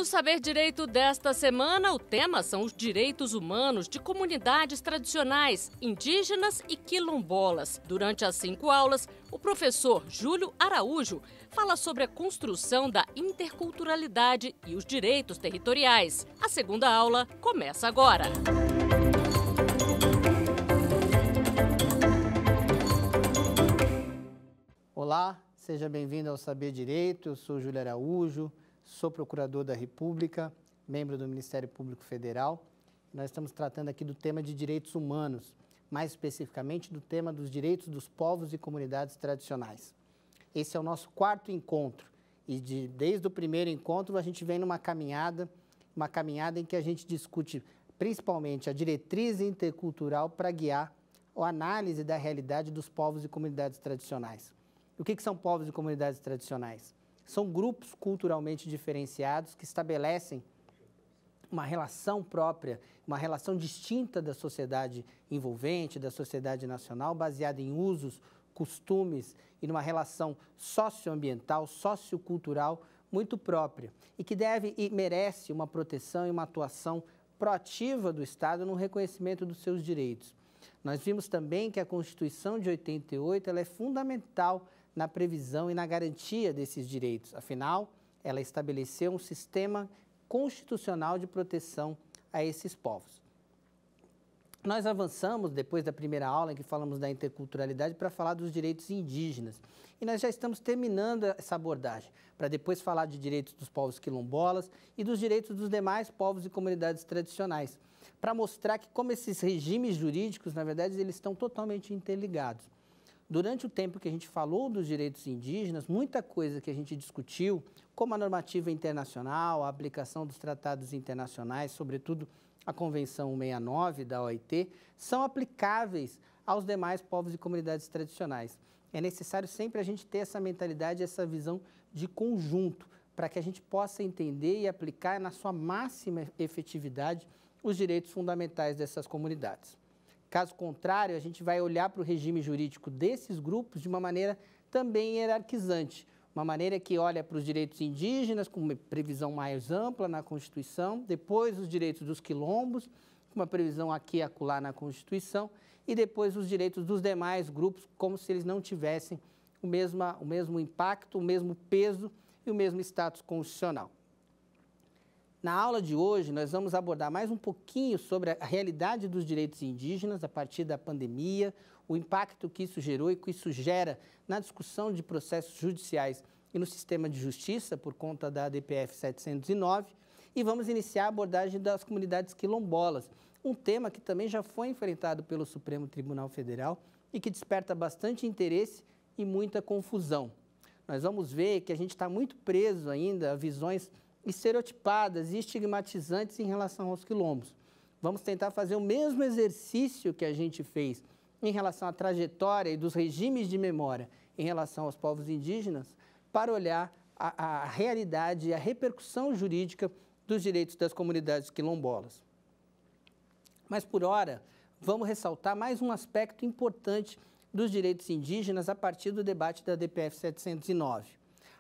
No Saber Direito desta semana, o tema são os direitos humanos de comunidades tradicionais, indígenas e quilombolas. Durante as 5 aulas, o professor Júlio Araújo fala sobre a construção da interculturalidade e os direitos territoriais. A segunda aula começa agora. Olá, seja bem-vindo ao Saber Direito. Eu sou Júlio Araújo, sou procurador da República, membro do Ministério Público Federal. Nós estamos tratando aqui do tema de direitos humanos, mais especificamente do tema dos direitos dos povos e comunidades tradicionais. Esse é o nosso 4º encontro e desde o primeiro encontro a gente vem numa caminhada em que a gente discute principalmente a diretriz intercultural para guiar a análise da realidade dos povos e comunidades tradicionais. O que são povos e comunidades tradicionais? São grupos culturalmente diferenciados que estabelecem uma relação própria, uma relação distinta da sociedade envolvente, da sociedade nacional, baseada em usos, costumes e numa relação socioambiental, sociocultural muito própria e que deve e merece uma proteção e uma atuação proativa do Estado no reconhecimento dos seus direitos. Nós vimos também que a Constituição de 88 ela é fundamental na previsão e na garantia desses direitos. Afinal, ela estabeleceu um sistema constitucional de proteção a esses povos. Nós avançamos, depois da primeira aula, em que falamos da interculturalidade, para falar dos direitos indígenas. E nós já estamos terminando essa abordagem, para depois falar de direitos dos povos quilombolas e dos direitos dos demais povos e comunidades tradicionais, para mostrar que como esses regimes jurídicos, na verdade, eles estão totalmente interligados. Durante o tempo que a gente falou dos direitos indígenas, muita coisa que a gente discutiu, como a normativa internacional, a aplicação dos tratados internacionais, sobretudo a Convenção 169 da OIT, são aplicáveis aos demais povos e comunidades tradicionais. É necessário sempre a gente ter essa mentalidade, essa visão de conjunto, para que a gente possa entender e aplicar na sua máxima efetividade os direitos fundamentais dessas comunidades. Caso contrário, a gente vai olhar para o regime jurídico desses grupos de uma maneira também hierarquizante, uma maneira que olha para os direitos indígenas com uma previsão mais ampla na Constituição, depois os direitos dos quilombos, com uma previsão aqui e acolá na Constituição, e depois os direitos dos demais grupos, como se eles não tivessem o mesmo impacto, o mesmo peso e o mesmo status constitucional. Na aula de hoje, nós vamos abordar mais um pouquinho sobre a realidade dos direitos indígenas a partir da pandemia, o impacto que isso gerou e que isso gera na discussão de processos judiciais e no sistema de justiça por conta da DPF 709 e vamos iniciar a abordagem das comunidades quilombolas, um tema que também já foi enfrentado pelo Supremo Tribunal Federal e que desperta bastante interesse e muita confusão. Nós vamos ver que a gente está muito preso ainda a visões estereotipadas e estigmatizantes em relação aos quilombos. Vamos tentar fazer o mesmo exercício que a gente fez em relação à trajetória e dos regimes de memória em relação aos povos indígenas para olhar a realidade e a repercussão jurídica dos direitos das comunidades quilombolas. Mas, por hora, vamos ressaltar mais um aspecto importante dos direitos indígenas a partir do debate da DPF 709.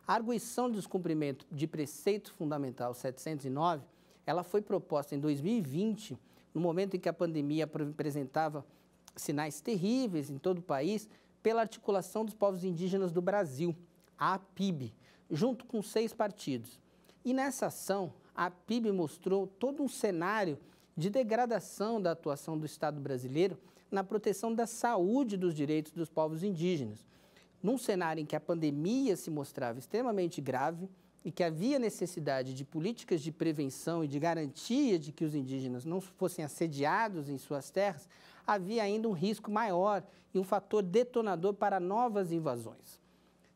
A arguição de descumprimento de preceito fundamental 709, ela foi proposta em 2020, no momento em que a pandemia apresentava sinais terríveis em todo o país, pela Articulação dos Povos Indígenas do Brasil, a APIB, junto com 6 partidos. E nessa ação, a APIB mostrou todo um cenário de degradação da atuação do Estado brasileiro na proteção da saúde dos direitos dos povos indígenas. Num cenário em que a pandemia se mostrava extremamente grave e que havia necessidade de políticas de prevenção e de garantia de que os indígenas não fossem assediados em suas terras, havia ainda um risco maior e um fator detonador para novas invasões.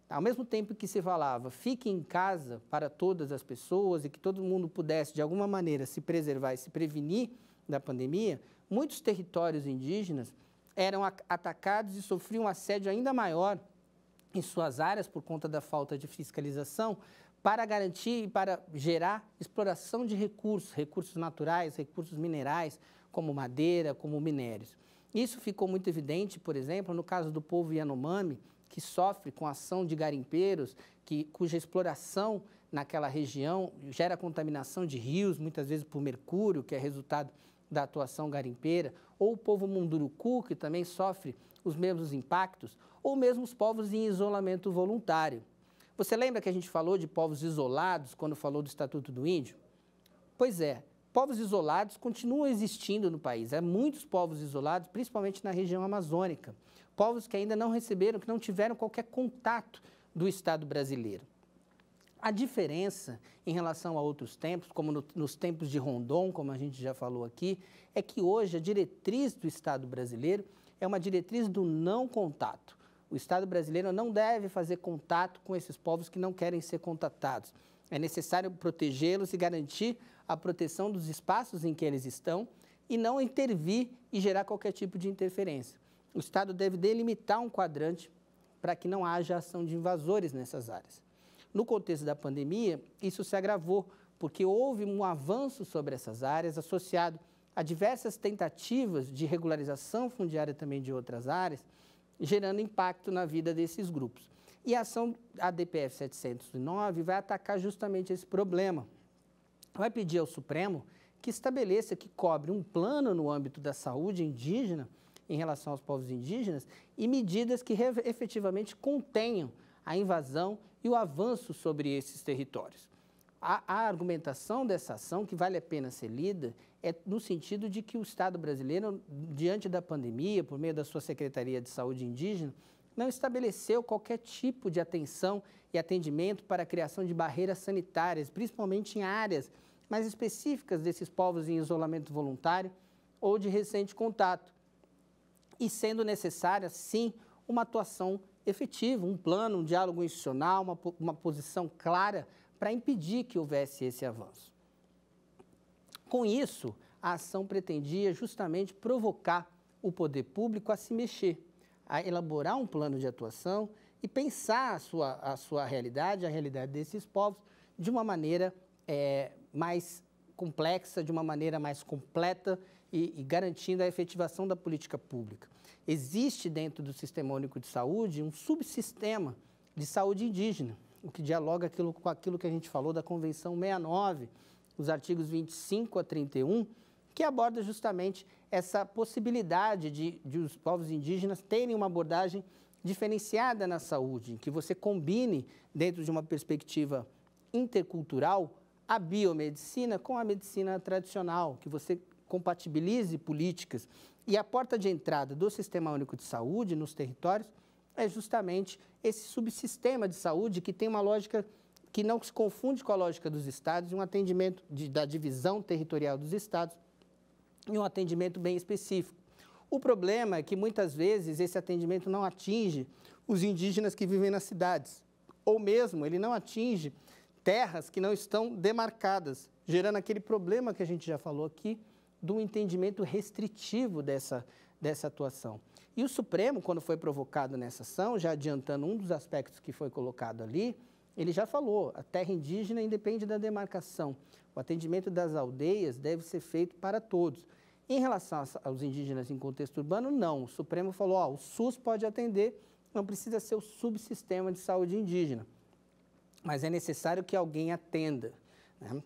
Ao mesmo tempo que se falava, fique em casa para todas as pessoas e que todo mundo pudesse, de alguma maneira, se preservar e se prevenir da pandemia, muitos territórios indígenas eram atacados e sofriam um assédio ainda maior em suas áreas por conta da falta de fiscalização para garantir e para gerar exploração de recursos naturais, recursos minerais, como madeira, como minérios. Isso ficou muito evidente, por exemplo, no caso do povo Yanomami, que sofre com a ação de garimpeiros, cuja exploração naquela região gera contaminação de rios, muitas vezes por mercúrio, que é resultado da atuação garimpeira, ou o povo munduruku, que também sofre os mesmos impactos, ou mesmo os povos em isolamento voluntário. Você lembra que a gente falou de povos isolados quando falou do Estatuto do Índio? Pois é, povos isolados continuam existindo no país. Há muitos povos isolados, principalmente na região amazônica. Povos que ainda não receberam, que não tiveram qualquer contato do Estado brasileiro. A diferença em relação a outros tempos, como nos tempos de Rondon, como a gente já falou aqui, é que hoje a diretriz do Estado brasileiro é uma diretriz do não contato. O Estado brasileiro não deve fazer contato com esses povos que não querem ser contatados. É necessário protegê-los e garantir a proteção dos espaços em que eles estão e não intervir e gerar qualquer tipo de interferência. O Estado deve delimitar um quadrante para que não haja ação de invasores nessas áreas. No contexto da pandemia, isso se agravou, porque houve um avanço sobre essas áreas associado a diversas tentativas de regularização fundiária também de outras áreas, gerando impacto na vida desses grupos. E a ação ADPF 709 vai atacar justamente esse problema. Vai pedir ao Supremo que estabeleça, que cobre um plano no âmbito da saúde indígena, em relação aos povos indígenas, e medidas que efetivamente contenham a invasão e o avanço sobre esses territórios. A argumentação dessa ação, que vale a pena ser lida, é no sentido de que o Estado brasileiro, diante da pandemia, por meio da sua Secretaria de Saúde Indígena, não estabeleceu qualquer tipo de atenção e atendimento para a criação de barreiras sanitárias, principalmente em áreas mais específicas desses povos em isolamento voluntário ou de recente contato. E sendo necessária, sim, uma atuação efetiva, um plano, um diálogo institucional, uma posição clara para impedir que houvesse esse avanço. Com isso, a ação pretendia justamente provocar o poder público a se mexer, a elaborar um plano de atuação e pensar a sua realidade, a realidade desses povos, de uma maneira mais complexa, de uma maneira mais completa e garantindo a efetivação da política pública. Existe dentro do Sistema Único de Saúde um subsistema de saúde indígena, o que dialoga com aquilo que a gente falou da Convenção 69, os artigos 25 a 31, que aborda justamente essa possibilidade de os povos indígenas terem uma abordagem diferenciada na saúde, em que você combine, dentro de uma perspectiva intercultural, a biomedicina com a medicina tradicional, que você compatibilize políticas. E a porta de entrada do Sistema Único de Saúde nos territórios é justamente esse subsistema de saúde que tem uma lógica que não se confunde com a lógica dos estados, um atendimento da divisão territorial dos estados e um atendimento bem específico. O problema é que, muitas vezes, esse atendimento não atinge os indígenas que vivem nas cidades, ou mesmo ele não atinge terras que não estão demarcadas, gerando aquele problema que a gente já falou aqui, do entendimento restritivo dessa atuação. E o Supremo, quando foi provocado nessa ação, já adiantando um dos aspectos que foi colocado ali, ele já falou, a terra indígena independe da demarcação. O atendimento das aldeias deve ser feito para todos. Em relação aos indígenas em contexto urbano, não. O Supremo falou, o SUS pode atender, não precisa ser o subsistema de saúde indígena, mas é necessário que alguém atenda, né?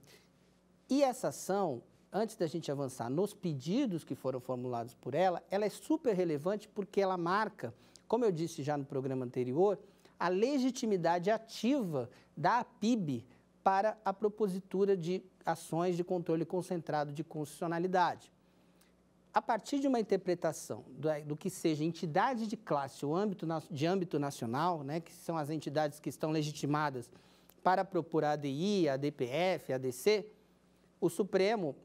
E essa ação, antes da gente avançar nos pedidos que foram formulados por ela é super relevante porque ela marca, como eu disse já no programa anterior, a legitimidade ativa da APIB para a propositura de ações de controle concentrado de constitucionalidade. A partir de uma interpretação do que seja entidade de classe ou de âmbito nacional, né, que são as entidades que estão legitimadas para propor a ADI, a ADPF, a ADC, o Supremo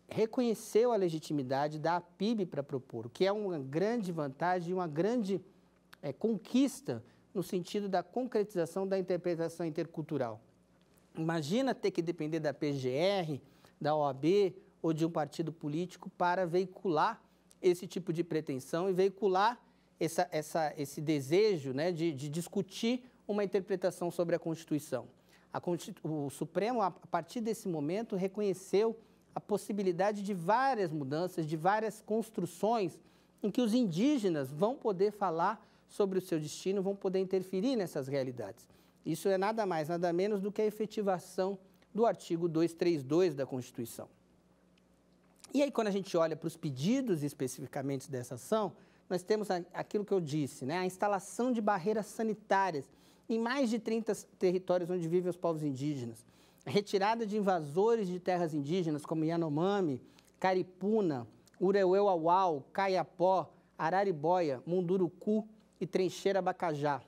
reconheceu a legitimidade da APIB para propor, o que é uma grande vantagem e uma grande conquista no sentido da concretização da interpretação intercultural. Imagina ter que depender da PGR, da OAB ou de um partido político para veicular esse tipo de pretensão e veicular esse desejo, né, de discutir uma interpretação sobre a Constituição. O Supremo, a partir desse momento, reconheceu a possibilidade de várias mudanças, de várias construções em que os indígenas vão poder falar sobre o seu destino, vão poder interferir nessas realidades. Isso é nada mais, nada menos do que a efetivação do artigo 232 da Constituição. E aí, quando a gente olha para os pedidos especificamente dessa ação, nós temos aquilo que eu disse, né? A instalação de barreiras sanitárias em mais de 30 territórios onde vivem os povos indígenas, a retirada de invasores de terras indígenas como Yanomami, Caripuna, Ureueuauau, Caiapó, Araribóia, Munduruku e Trincheira Bacajá.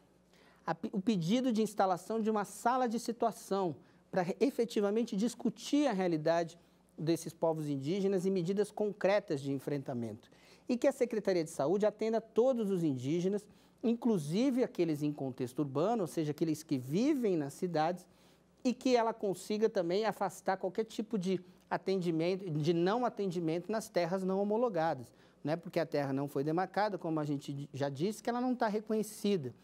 O pedido de instalação de uma sala de situação para efetivamente discutir a realidade desses povos indígenas e medidas concretas de enfrentamento. E que a Secretaria de Saúde atenda todos os indígenas, inclusive aqueles em contexto urbano, ou seja, aqueles que vivem nas cidades, e que ela consiga também afastar qualquer tipo de atendimento, de não atendimento nas terras não homologadas, né? Porque a terra não foi demarcada, como a gente já disse, que ela não está reconhecida.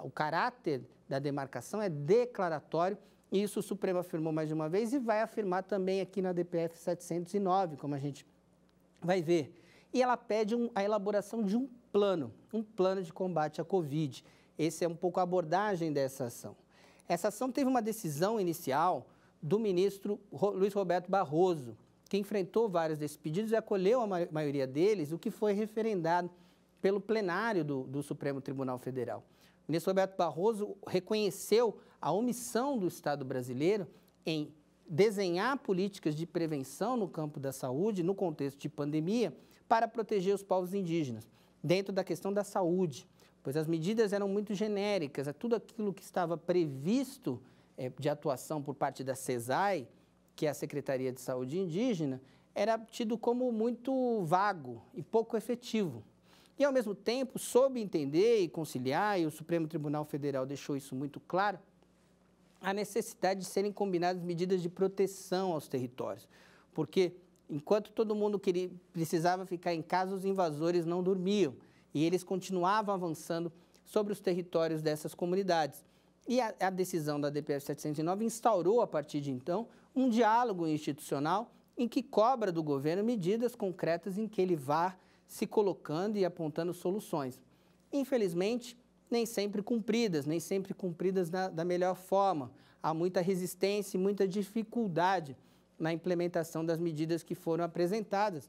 O caráter da demarcação é declaratório, e isso o Supremo afirmou mais de uma vez e vai afirmar também aqui na DPF 709, como a gente vai ver. E ela pede a elaboração de um plano de combate à Covid. Essa é um pouco a abordagem dessa ação. Essa ação teve uma decisão inicial do ministro Luiz Roberto Barroso, que enfrentou vários desses pedidos e acolheu a maioria deles, o que foi referendado pelo plenário do Supremo Tribunal Federal. O ministro Roberto Barroso reconheceu a omissão do Estado brasileiro em desenhar políticas de prevenção no campo da saúde, no contexto de pandemia, para proteger os povos indígenas, dentro da questão da saúde, pois as medidas eram muito genéricas, tudo aquilo que estava previsto de atuação por parte da SESAI, que é a Secretaria de Saúde Indígena, era tido como muito vago e pouco efetivo. E, ao mesmo tempo, soube entender e conciliar, e o Supremo Tribunal Federal deixou isso muito claro, a necessidade de serem combinadas medidas de proteção aos territórios. Porque, enquanto todo mundo precisava ficar em casa, os invasores não dormiam. E eles continuavam avançando sobre os territórios dessas comunidades. E a decisão da DPF 709 instaurou, a partir de então, um diálogo institucional em que cobra do governo medidas concretas em que ele vá se colocando e apontando soluções. Infelizmente, nem sempre cumpridas da melhor forma. Há muita resistência e muita dificuldade na implementação das medidas que foram apresentadas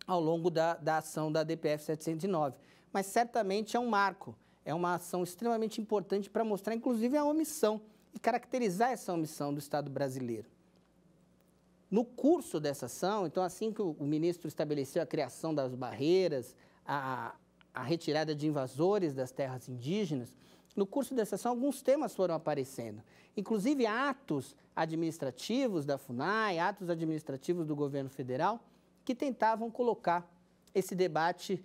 ao longo da ação da DPF 709. Mas certamente é um marco, é uma ação extremamente importante para mostrar, inclusive, a omissão e caracterizar essa omissão do Estado brasileiro. No curso dessa ação, então, assim que o ministro estabeleceu a criação das barreiras, a retirada de invasores das terras indígenas, no curso dessa ação, alguns temas foram aparecendo, inclusive atos administrativos da FUNAI, atos administrativos do governo federal, que tentavam colocar esse debate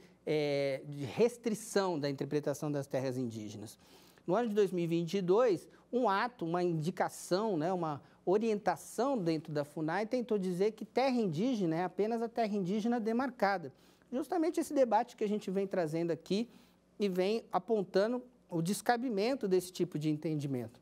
de restrição da interpretação das terras indígenas. No ano de 2022, um ato, uma indicação, né, uma orientação dentro da FUNAI tentou dizer que terra indígena é apenas a terra indígena demarcada. Justamente esse debate que a gente vem trazendo aqui e vem apontando o descabimento desse tipo de entendimento.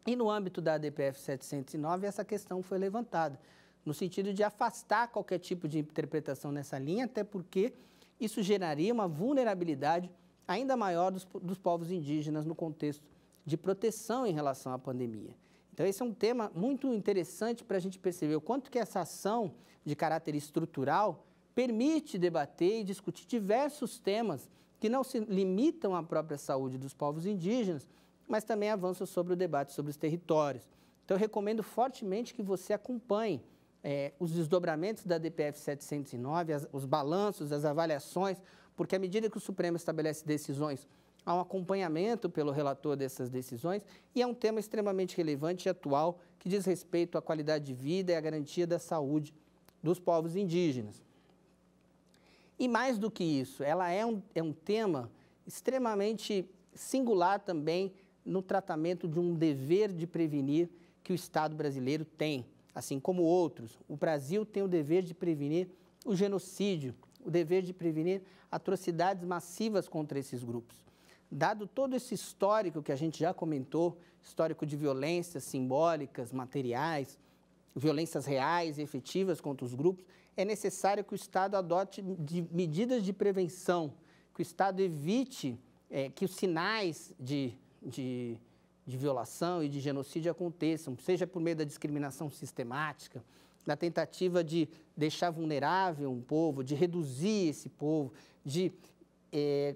E no âmbito da DPF 709, essa questão foi levantada, no sentido de afastar qualquer tipo de interpretação nessa linha, até porque isso geraria uma vulnerabilidade ainda maior dos povos indígenas no contexto de proteção em relação à pandemia. Então, esse é um tema muito interessante para a gente perceber o quanto que essa ação de caráter estrutural permite debater e discutir diversos temas que não se limitam à própria saúde dos povos indígenas, mas também avançam sobre o debate sobre os territórios. Então, eu recomendo fortemente que você acompanhe os desdobramentos da DPF 709, os balanços, as avaliações, porque à medida que o Supremo estabelece decisões, há um acompanhamento pelo relator dessas decisões e é um tema extremamente relevante e atual que diz respeito à qualidade de vida e à garantia da saúde dos povos indígenas. E mais do que isso, ela é um tema extremamente singular também no tratamento de um dever de prevenir que o Estado brasileiro tem, assim como outros. O Brasil tem o dever de prevenir o genocídio, o dever de prevenir atrocidades massivas contra esses grupos. Dado todo esse histórico que a gente já comentou, histórico de violências simbólicas, materiais, violências reais e efetivas contra os grupos, é necessário que o Estado adote medidas de prevenção, que o Estado evite que os sinais de violação e de genocídio aconteçam, seja por meio da discriminação sistemática, da tentativa de deixar vulnerável um povo, de reduzir esse povo, de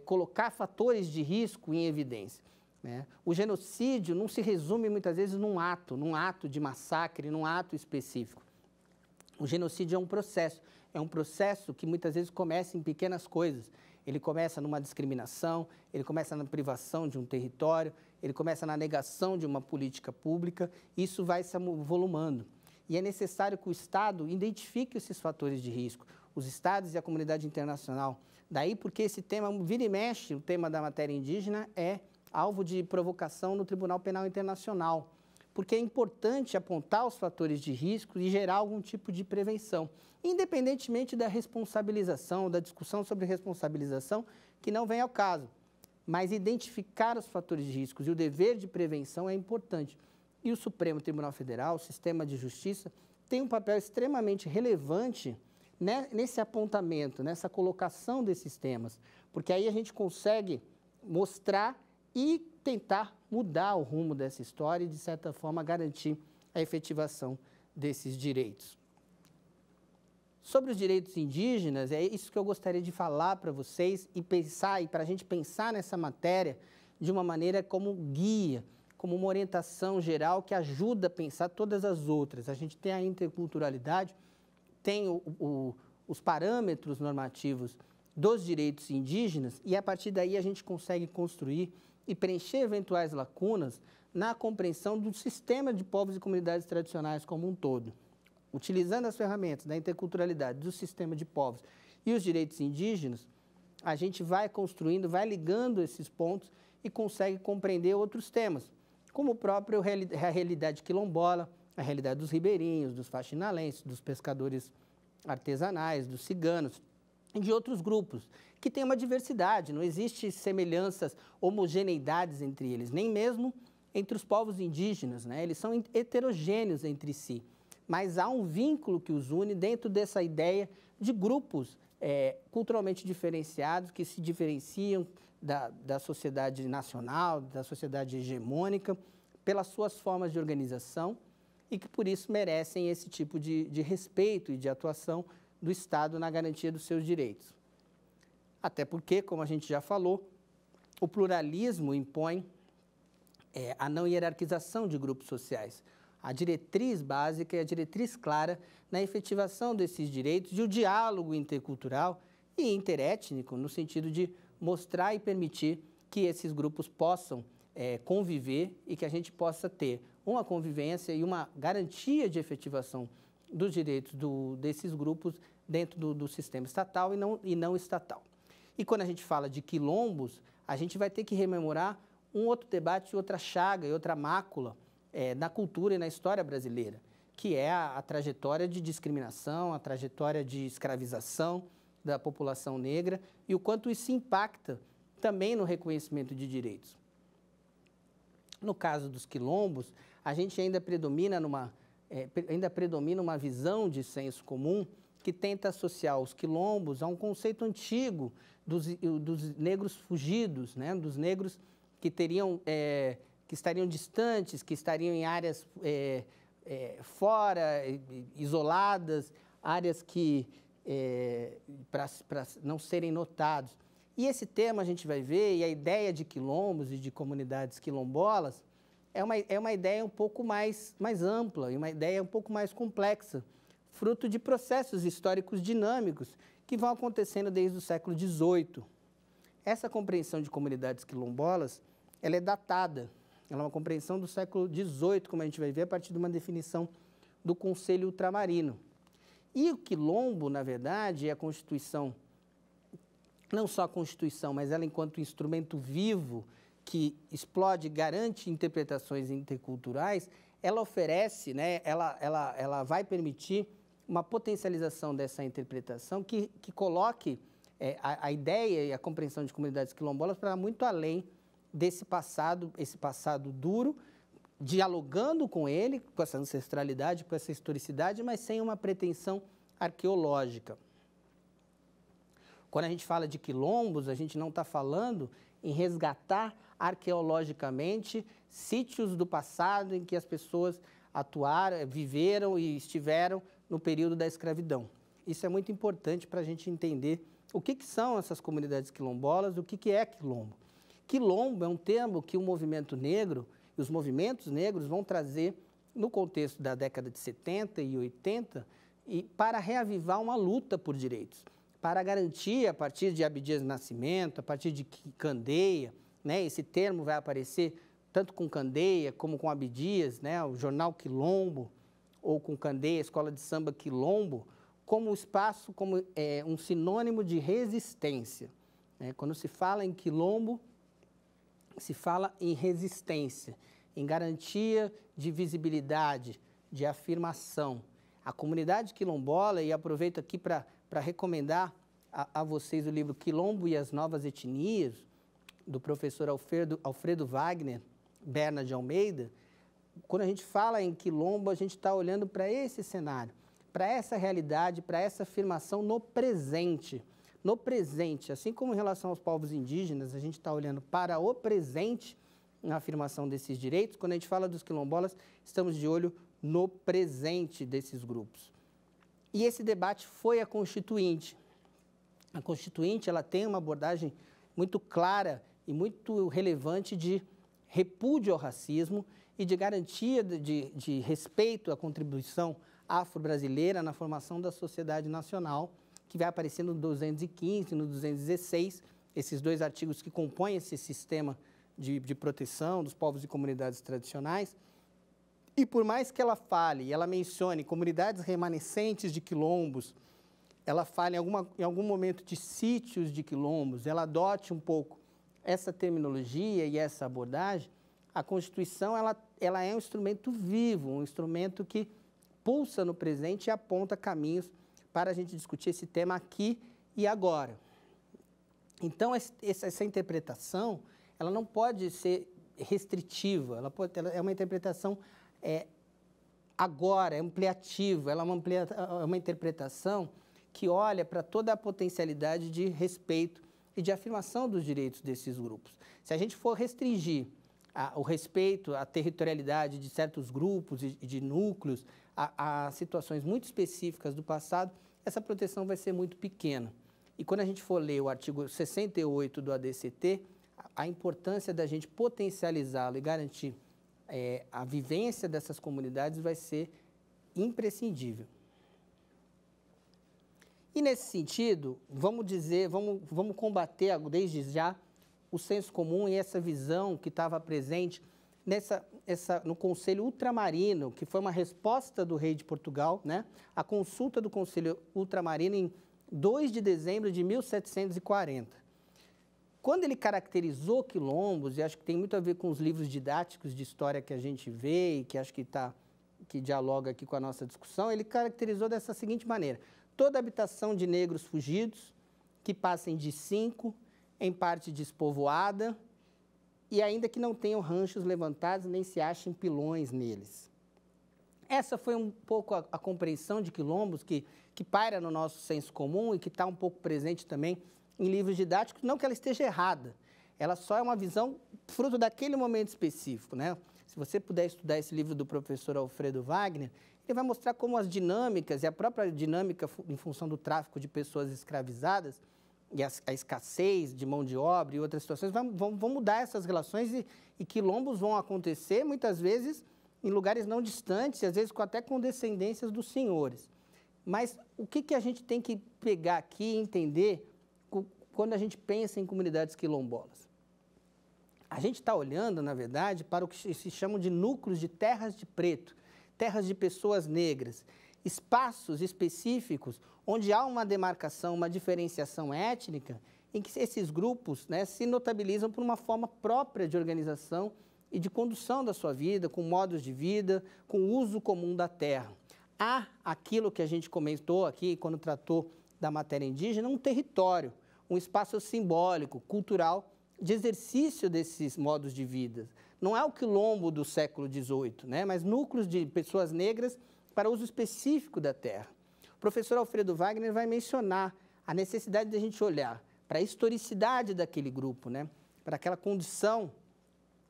colocar fatores de risco em evidência, né? O genocídio não se resume muitas vezes num ato de massacre, num ato específico. O genocídio é um processo que muitas vezes começa em pequenas coisas. Ele começa numa discriminação, ele começa na privação de um território, ele começa na negação de uma política pública, isso vai se avolumando. E é necessário que o Estado identifique esses fatores de risco, os Estados e a comunidade internacional. Daí porque esse tema, vira e mexe, o tema da matéria indígena é alvo de provocação no Tribunal Penal Internacional, porque é importante apontar os fatores de risco e gerar algum tipo de prevenção, independentemente da responsabilização, da discussão sobre responsabilização, que não vem ao caso. Mas identificar os fatores de riscos e o dever de prevenção é importante. E o Supremo Tribunal Federal, o sistema de justiça, tem um papel extremamente relevante, né, nesse apontamento, nessa colocação desses temas, porque aí a gente consegue mostrar e tentar mudar o rumo dessa história e, de certa forma, garantir a efetivação desses direitos. Sobre os direitos indígenas, é isso que eu gostaria de falar para vocês e para a gente pensar nessa matéria de uma maneira como guia, como uma orientação geral que ajuda a pensar todas as outras. A gente tem a interculturalidade, tem os parâmetros normativos dos direitos indígenas e, a partir daí, a gente consegue construir e preencher eventuais lacunas na compreensão do sistema de povos e comunidades tradicionais como um todo. Utilizando as ferramentas da interculturalidade, do sistema de povos e os direitos indígenas, a gente vai construindo, vai ligando esses pontos e consegue compreender outros temas, como o próprio a realidade quilombola, a realidade dos ribeirinhos, dos faxinalenses, dos pescadores artesanais, dos ciganos e de outros grupos, que têm uma diversidade, não existe semelhanças, homogeneidades entre eles, nem mesmo entre os povos indígenas, né? Eles são heterogêneos entre si, mas há um vínculo que os une dentro dessa ideia de grupos culturalmente diferenciados, que se diferenciam da sociedade nacional, da sociedade hegemônica, pelas suas formas de organização e que, por isso, merecem esse tipo de respeito e de atuação do Estado na garantia dos seus direitos. Até porque, como a gente já falou, o pluralismo impõe a não hierarquização de grupos sociais. A diretriz básica e a diretriz clara na efetivação desses direitos e o diálogo intercultural e interétnico, no sentido de mostrar e permitir que esses grupos possam conviver e que a gente possa ter uma convivência e uma garantia de efetivação dos direitos desses grupos dentro do sistema estatal e não estatal. E quando a gente fala de quilombos, a gente vai ter que rememorar um outro debate, outra chaga e outra mácula na cultura e na história brasileira, que é a trajetória de discriminação, a trajetória de escravização da população negra e o quanto isso impacta também no reconhecimento de direitos. No caso dos quilombos, a gente ainda predomina uma visão de senso comum que tenta associar os quilombos a um conceito antigo dos negros fugidos, né? Dos negros que estariam distantes, que estariam em áreas fora, isoladas, áreas que para não serem notados. E esse tema a gente vai ver, e a ideia de quilombos e de comunidades quilombolas é uma ideia um pouco mais ampla, e uma ideia um pouco mais complexa, fruto de processos históricos dinâmicos que vão acontecendo desde o século XVIII. Essa compreensão de comunidades quilombolas, ela é datada, ela é uma compreensão do século XVIII, como a gente vai ver, a partir de uma definição do Conselho Ultramarino. E o quilombo, na verdade, é a Constituição, não só a Constituição, mas ela enquanto instrumento vivo que explode, garante interpretações interculturais, ela oferece, né, ela vai permitir uma potencialização dessa interpretação que coloque a ideia e a compreensão de comunidades quilombolas para muito além desse passado, esse passado duro, dialogando com ele, com essa ancestralidade, com essa historicidade, mas sem uma pretensão arqueológica. Quando a gente fala de quilombos, a gente não está falando em resgatar arqueologicamente sítios do passado em que as pessoas atuaram, viveram e estiveram no período da escravidão. Isso é muito importante para a gente entender o que são essas comunidades quilombolas, o que é quilombo. Quilombo é um termo que o movimento negro e os movimentos negros vão trazer no contexto da década de 70 e 80 e para reavivar uma luta por direitos, para garantir, a partir de Abdias Nascimento, a partir de Candeia, né, esse termo vai aparecer tanto com Candeia como com Abdias, né, o jornal Quilombo, ou com Candeia, a escola de samba Quilombo, como espaço, como um sinônimo de resistência. Né? Quando se fala em quilombo, se fala em resistência, em garantia de visibilidade, de afirmação. A comunidade quilombola, e aproveito aqui para recomendar a vocês o livro Quilombo e as Novas Etnias, do professor Alfredo Wagner Berna de Almeida. Quando a gente fala em quilombo, a gente está olhando para esse cenário, para essa realidade, para essa afirmação no presente. No presente, assim como em relação aos povos indígenas, a gente está olhando para o presente na afirmação desses direitos. Quando a gente fala dos quilombolas, estamos de olho no presente desses grupos. E esse debate foi a Constituinte. A Constituinte, ela tem uma abordagem muito clara e muito relevante de repúdio ao racismo e de garantia de respeito à contribuição afro-brasileira na formação da sociedade nacional, que vai aparecer no 215 e no 216, esses dois artigos que compõem esse sistema de proteção dos povos e comunidades tradicionais. E por mais que ela fale, e ela mencione comunidades remanescentes de quilombos, ela fale em algum momento de sítios de quilombos, ela adote um pouco essa terminologia e essa abordagem, a Constituição ela é um instrumento vivo, um instrumento que pulsa no presente e aponta caminhos para a gente discutir esse tema aqui e agora. Então, essa interpretação, ela não pode ser restritiva, ela é uma interpretação agora, é ampliativa, ela é uma interpretação que olha para toda a potencialidade de respeito e de afirmação dos direitos desses grupos. Se a gente for restringir o respeito, a territorialidade de certos grupos e de núcleos a situações muito específicas do passado, essa proteção vai ser muito pequena. E quando a gente for ler o artigo 68 do ADCT, a importância da gente potencializá-lo e garantir a vivência dessas comunidades vai ser imprescindível. E nesse sentido, vamos combater desde já o senso comum e essa visão que estava presente no Conselho Ultramarino, que foi uma resposta do rei de Portugal, né? A consulta do Conselho Ultramarino em 2 de dezembro de 1740. Quando ele caracterizou quilombos, e acho que tem muito a ver com os livros didáticos de história que a gente vê e que acho que dialoga aqui com a nossa discussão, ele caracterizou dessa seguinte maneira: toda habitação de negros fugidos, que passem de 5, em parte despovoada, e ainda que não tenham ranchos levantados, nem se achem pilões neles. Essa foi um pouco a compreensão de quilombos que paira no nosso senso comum e que está um pouco presente também em livros didáticos, não que ela esteja errada, ela só é uma visão fruto daquele momento específico, né? Se você puder estudar esse livro do professor Alfredo Wagner, ele vai mostrar como as dinâmicas e a própria dinâmica em função do tráfico de pessoas escravizadas e a escassez de mão de obra e outras situações vão mudar essas relações e quilombos vão acontecer muitas vezes em lugares não distantes, às vezes até com descendências dos senhores. Mas o que a gente tem que pegar aqui e entender quando a gente pensa em comunidades quilombolas? A gente está olhando, na verdade, para o que se chamam de núcleos de terras de preto, terras de pessoas negras, espaços específicos onde há uma demarcação, uma diferenciação étnica, em que esses grupos, né, se notabilizam por uma forma própria de organização e de condução da sua vida, com modos de vida, com o uso comum da terra. Há aquilo que a gente comentou aqui, quando tratou da matéria indígena, um território, um espaço simbólico, cultural, de exercício desses modos de vida. Não é o quilombo do século XVIII, né, mas núcleos de pessoas negras para uso específico da terra. O professor Alfredo Wagner vai mencionar a necessidade de a gente olhar para a historicidade daquele grupo, né, para aquela condição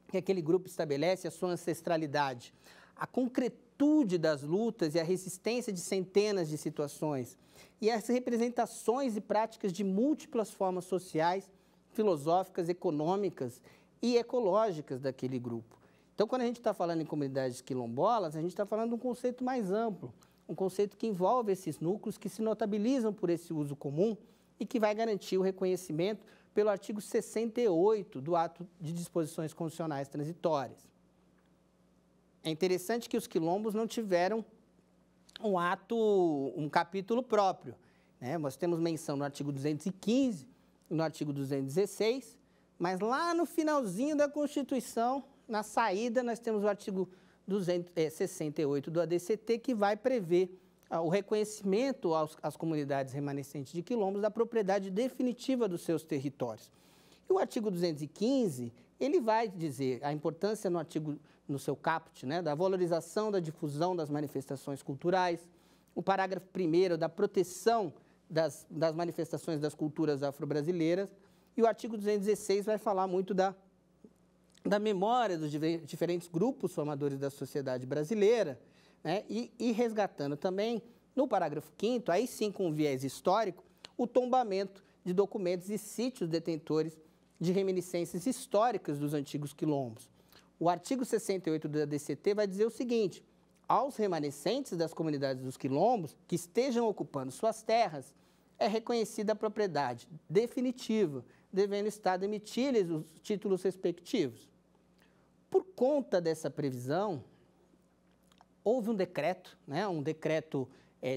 que aquele grupo estabelece, a sua ancestralidade, a concretude das lutas e a resistência de centenas de situações, e as representações e práticas de múltiplas formas sociais, filosóficas, econômicas e ecológicas daquele grupo. Então, quando a gente está falando em comunidades quilombolas, a gente está falando de um conceito mais amplo, um conceito que envolve esses núcleos que se notabilizam por esse uso comum e que vai garantir o reconhecimento pelo artigo 68 do Ato de Disposições Constitucionais Transitórias. É interessante que os quilombos não tiveram um capítulo próprio, né? Nós temos menção no artigo 215 e no artigo 216, mas lá no finalzinho da Constituição, na saída, nós temos o artigo 268 do ADCT, que vai prever o reconhecimento às comunidades remanescentes de quilombos da propriedade definitiva dos seus territórios. E o artigo 215, ele vai dizer a importância no seu caput, né, da valorização da difusão das manifestações culturais, o parágrafo 1º da proteção das manifestações das culturas afro-brasileiras, e o artigo 216 vai falar muito da memória dos diferentes grupos formadores da sociedade brasileira, né, e resgatando também, no parágrafo 5º, aí sim com viés histórico, o tombamento de documentos e sítios detentores de reminiscências históricas dos antigos quilombos. O artigo 68 do ADCT vai dizer o seguinte: aos remanescentes das comunidades dos quilombos que estejam ocupando suas terras, é reconhecida a propriedade definitiva, devendo o Estado emitir-lhes os títulos respectivos. Por conta dessa previsão, houve um decreto, né,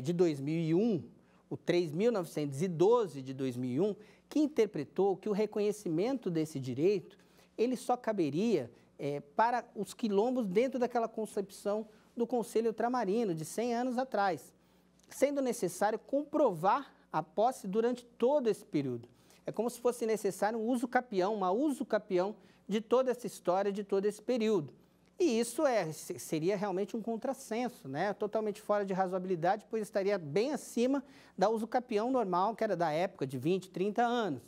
de 2001, o 3.912 de 2001, que interpretou que o reconhecimento desse direito, ele só caberia para os quilombos dentro daquela concepção do Conselho Ultramarino, de 100 anos atrás, sendo necessário comprovar a posse durante todo esse período. É como se fosse necessário um uso capião, uma uso capião de toda essa história, de todo esse período. E isso seria realmente um contrassenso, né? Totalmente fora de razoabilidade, pois estaria bem acima da uso capião normal, que era da época de 20, 30 anos.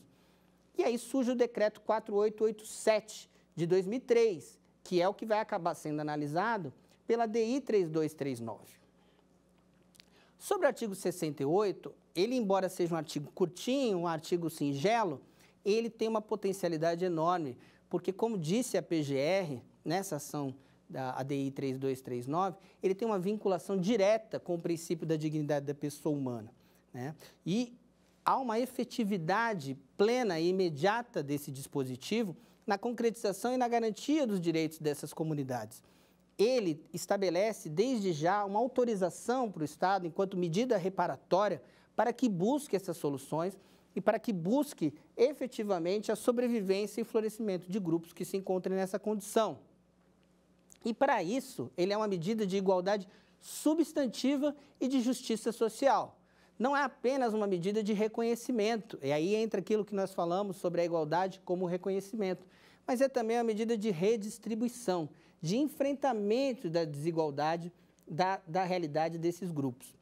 E aí surge o decreto 4887 de 2003, que é o que vai acabar sendo analisado pela DI 3239. Sobre o artigo 68, ele, embora seja um artigo curtinho, um artigo singelo, ele tem uma potencialidade enorme, porque, como disse a PGR, nessa ação da ADI 3239, ele tem uma vinculação direta com o princípio da dignidade da pessoa humana, né? E há uma efetividade plena e imediata desse dispositivo na concretização e na garantia dos direitos dessas comunidades. Ele estabelece, desde já, uma autorização para o Estado, enquanto medida reparatória, para que busque essas soluções e para que busque efetivamente a sobrevivência e florescimento de grupos que se encontrem nessa condição. E, para isso, ele é uma medida de igualdade substantiva e de justiça social. Não é apenas uma medida de reconhecimento, e aí entra aquilo que nós falamos sobre a igualdade como reconhecimento, mas é também uma medida de redistribuição, de enfrentamento da desigualdade da realidade desses grupos.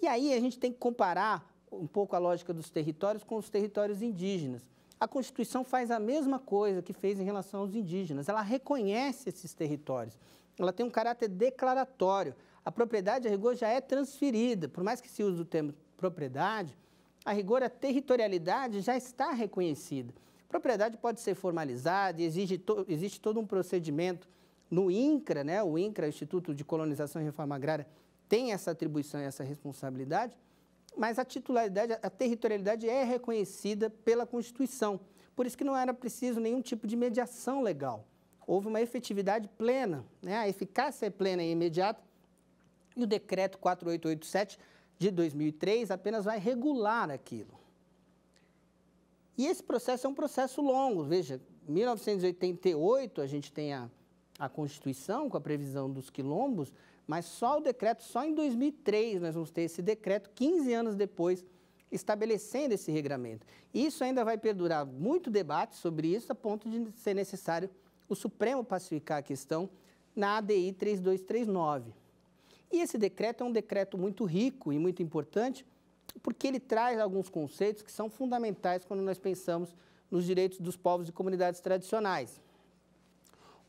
E aí a gente tem que comparar um pouco a lógica dos territórios com os territórios indígenas. A Constituição faz a mesma coisa que fez em relação aos indígenas. Ela reconhece esses territórios. Ela tem um caráter declaratório. A propriedade, a rigor, já é transferida. Por mais que se use o termo propriedade, a rigor, a territorialidade já está reconhecida. A propriedade pode ser formalizada e existe todo um procedimento no INCRA, né? O INCRA, Instituto de Colonização e Reforma Agrária, tem essa atribuição e essa responsabilidade, mas a titularidade, a territorialidade é reconhecida pela Constituição. Por isso que não era preciso nenhum tipo de mediação legal. Houve uma efetividade plena, né? A eficácia é plena e imediata, e o decreto 4887 de 2003 apenas vai regular aquilo. E esse processo é um processo longo. Veja, em 1988 a gente tem a Constituição com a previsão dos quilombos, mas só o decreto, só em 2003 nós vamos ter esse decreto, 15 anos depois, estabelecendo esse regramento. E isso ainda vai perdurar muito debate sobre isso, a ponto de ser necessário o Supremo pacificar a questão na ADI 3239. E esse decreto é um decreto muito rico e muito importante, porque ele traz alguns conceitos que são fundamentais quando nós pensamos nos direitos dos povos e comunidades tradicionais.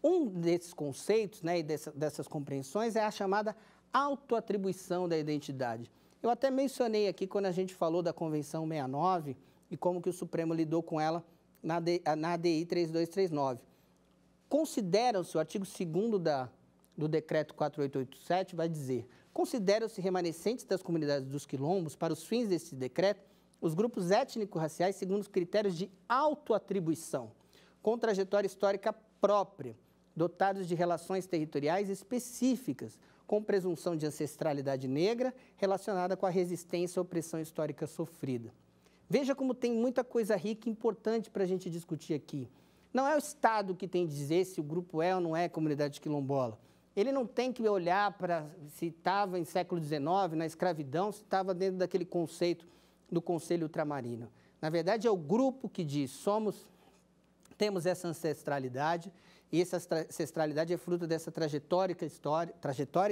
Um desses conceitos, né, e dessas compreensões é a chamada autoatribuição da identidade. Eu até mencionei aqui quando a gente falou da Convenção 69 e como que o Supremo lidou com ela na ADI 3239. Consideram-se, o artigo 2º do Decreto 4887 vai dizer: consideram-se remanescentes das comunidades dos quilombos, para os fins desse decreto, os grupos étnico-raciais segundo os critérios de autoatribuição, com trajetória histórica própria, dotados de relações territoriais específicas, com presunção de ancestralidade negra relacionada com a resistência à opressão histórica sofrida. Veja como tem muita coisa rica e importante para a gente discutir aqui. Não é o Estado que tem de dizer se o grupo é ou não é comunidade quilombola. Ele não tem que olhar para se estava em século XIX, na escravidão, se estava dentro daquele conceito do Conselho Ultramarino. Na verdade, é o grupo que diz, temos essa ancestralidade, e essa ancestralidade é fruto dessa trajetória